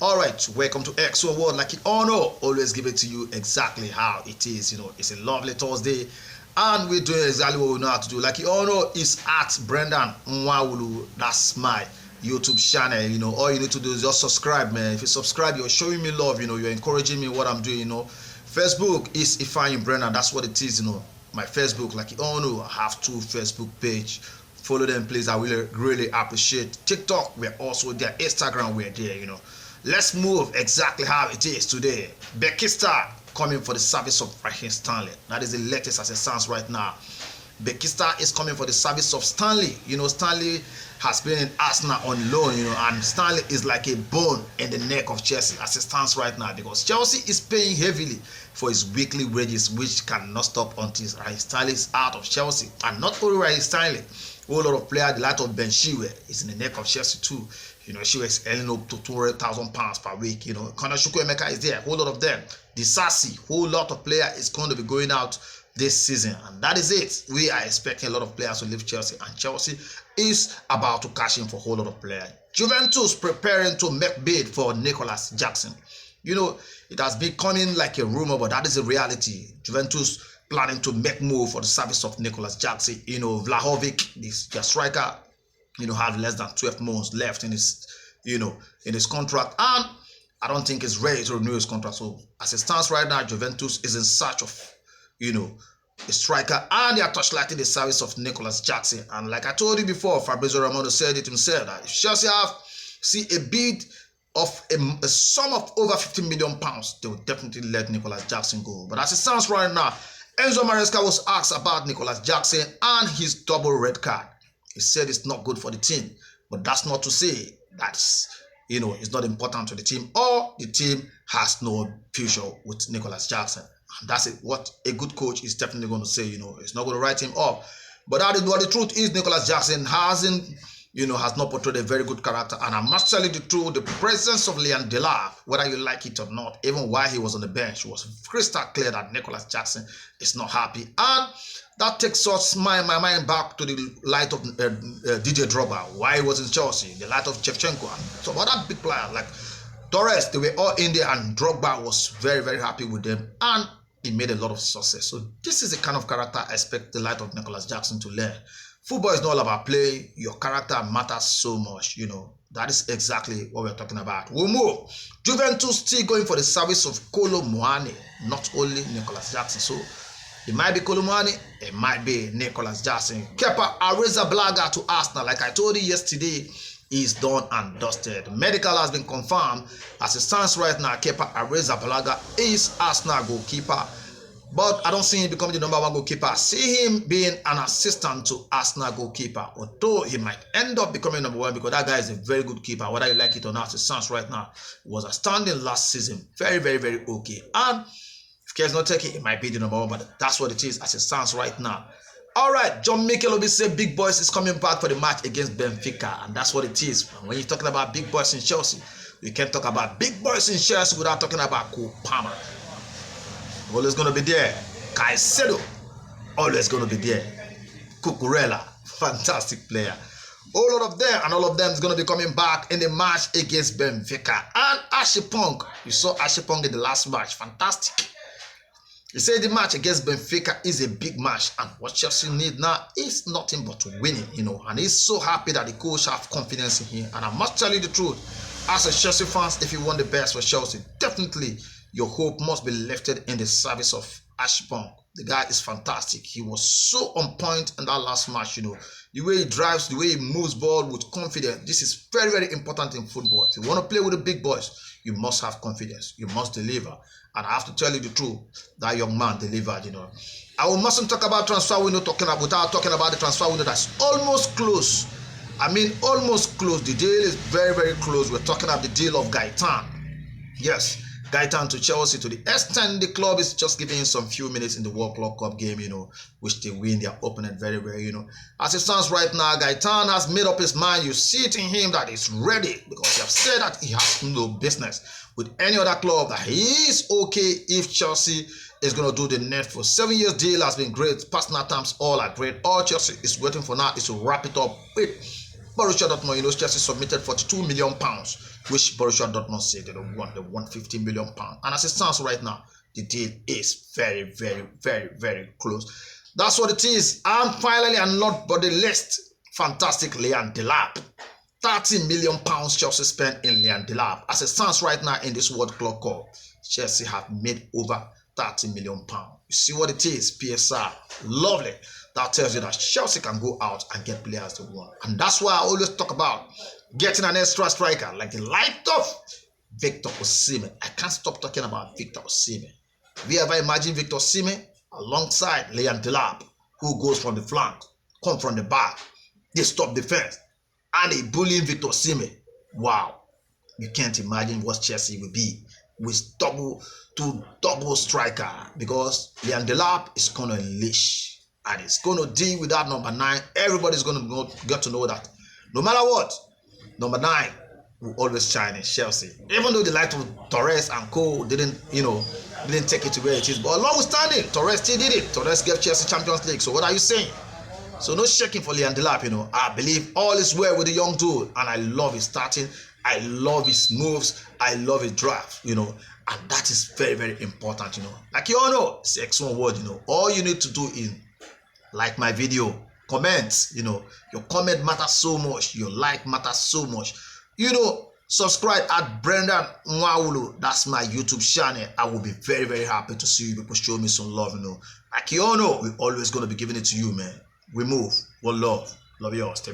Alright, welcome to XO World. Like Honor, always give it to you exactly how it is. It's a lovely Thursday, and we're doing exactly what we know how to do. Like Honor is at Brendan Nwawulu. That's my YouTube channel. All you need to do is just subscribe, man. If you subscribe, you're showing me love. You're encouraging me what I'm doing. Facebook is Ifeanyi Brendan. That's what it is. My Facebook, like Honor, I have 2 Facebook page. Follow them, please. I will really appreciate. TikTok, we're also there. Instagram, we're there. Let's move exactly how it is today. Becky Starr coming for the service of Raheem Stanley. That is the latest as it stands right now. Becky Starr is coming for the service of Stanley. Stanley has been in Arsenal on loan, and Stanley is like a bone in the neck of Chelsea as it stands right now, because Chelsea is paying heavily for his weekly wages, which cannot stop until Raheem Stanley is out of Chelsea. And not only Raheem Stanley, a whole lot of players, the light of Ben Chilwell is in the neck of Chelsea too. Chilwell is earning up to £200,000 per week. Konate Chukwuemeka is there, a whole lot of them. Disasi, whole lot of players is going to be going out this season, and that is it. We are expecting a lot of players to leave Chelsea, and Chelsea is about to cash in for a whole lot of players. Juventus preparing to make bid for Nicolas Jackson. It has been coming like a rumor, but that is a reality. Juventus planning to make move for the service of Nicolas Jackson. Vlahovic, their striker, have less than 12 months left in his contract, and I don't think he's ready to renew his contract. So as it stands right now, Juventus is in search of a striker, and they are touchlighting the service of Nicolas Jackson. And like I told you before, Fabrizio Romano said it himself that if Chelsea see a bid of a sum of over £50 million, they will definitely let Nicolas Jackson go. But as it stands right now, Enzo Maresca was asked about Nicolas Jackson and his double red card. He said it's not good for the team, but that's not to say that's it's not important to the team, or the team has no future with Nicolas Jackson. And that's it. What a good coach is definitely going to say. It's not going to write him off. But that is what the truth is. Nicolas Jackson has not portrayed a very good character. And I must tell you the truth, the presence of Liam Delap, whether you like it or not, even while he was on the bench, was crystal clear that Nicolas Jackson is not happy. And that takes us my mind back to the light of DJ Drogba, why he was in Chelsea, the light of Shevchenko, and some other big players like Torres. They were all in there, and Drogba was very, very happy with them, and he made a lot of success. So this is the kind of character I expect the light of Nicolas Jackson to learn. Football is not all about play. Your character matters so much. That is exactly what we're talking about. We'll move. Juventus still going for the service of Kolo Muani, not only Nicolas Jackson. So it might be Kolo Muani, it might be Nicolas Jackson. Kepa Arrizabalaga to Arsenal. Like I told you yesterday, is done and dusted. Medical has been confirmed. As it stands right now, Kepa Arrizabalaga is Arsenal goalkeeper. But I don't see him becoming the number 1 goalkeeper. I see him being an assistant to Arsenal goalkeeper. Although he might end up becoming number 1, because that guy is a very good keeper. Whether you like it or not, as it stands right now, he was outstanding last season. Very, very, very okay. And if Kepa's not taking, it might be the number 1, but that's what it is as it stands right now. Alright, John Mikel Obi said Big Boys is coming back for the match against Benfica, and that's what it is. And when you're talking about Big Boys in Chelsea, you can't talk about Big Boys in Chelsea without talking about Cole Palmer. Always going to be there. Caicedo, always going to be there. Cucurella, fantastic player. All of them, and all of them is going to be coming back in the match against Benfica. And Ashipong, you saw Ashipong in the last match, fantastic. He said the match against Benfica is a big match, and what Chelsea need now is nothing but winning, and he's so happy that the coach have confidence in him. And I must tell you the truth, as a Chelsea fans, if you want the best for Chelsea, definitely your hope must be lifted in the service of Ashipong. The guy is fantastic. He was so on point in that last match, the way he drives, the way he moves ball with confidence. This is very, very important in football. If you want to play with the big boys, you must have confidence. You must deliver. And I have to tell you the truth, that young man delivered, I mustn't talk about transfer window without talking about the transfer window that's almost close. I mean, almost close. The deal is very, very close. We're talking about the deal of Gaetan. Yes, Gaetan to Chelsea, to the extent the club is just giving him some few minutes in the World Club Cup game, which they win their opponent very, very, As it stands right now, Gaetan has made up his mind. You see it in him that he's ready, because he has said that he has no business with any other club, that he is okay if Chelsea is going to do the net for 7 years deal. Has been great. Personal terms, all are great. All Chelsea is waiting for now is to wrap it up with Borussia Dortmund, you know, Chelsea submitted 42 million pounds, which Borussia Dortmund said they don't want. They want 50 million pounds. And as it stands right now, the deal is very, very, very, very close. That's what it is. And finally, and not but the least, fantastic Liam Delap. 30 million pounds Chelsea spent in Liam Delap. As it stands right now in this World Club Cup, Chelsea have made over 30 million pounds. You see what it is, PSR. Lovely. That tells you that Chelsea can go out and get players they want. And that's why I always talk about getting an extra striker like the light of Victor Osimhen. I can't stop talking about Victor Osimhen. Have you ever imagined Victor Osimhen alongside Liam Delap, who goes from the flank, come from the back, they stop defense, and they bullying Victor Osimhen? Wow. You can't imagine what Chelsea will be with double striker, because Liam Delap is going to unleash. And it's going to deal with that number 9. Everybody's going to get to know that no matter what, number 9 will always shine in Chelsea. Even though the light of Torres and Co didn't take it to where it is. But notwithstanding, Torres still did it. Torres gave Chelsea Champions League. So what are you saying? So no shaking for Liam Delap, you know. I believe all is well with the young dude. And I love his starting. I love his moves. I love his draft, you know. And that is very, very important, you know. Like you all know, it's X1 word, you know. All you need to do is like my video, comment, you know, your comment matters so much, your like matters so much, you know. Subscribe at Brendan Nwawulu. That's my YouTube channel. I will be very, very happy to see you people show me some love, you know. Like you all know, we're always going to be giving it to you, man. We move, we love you all. Stay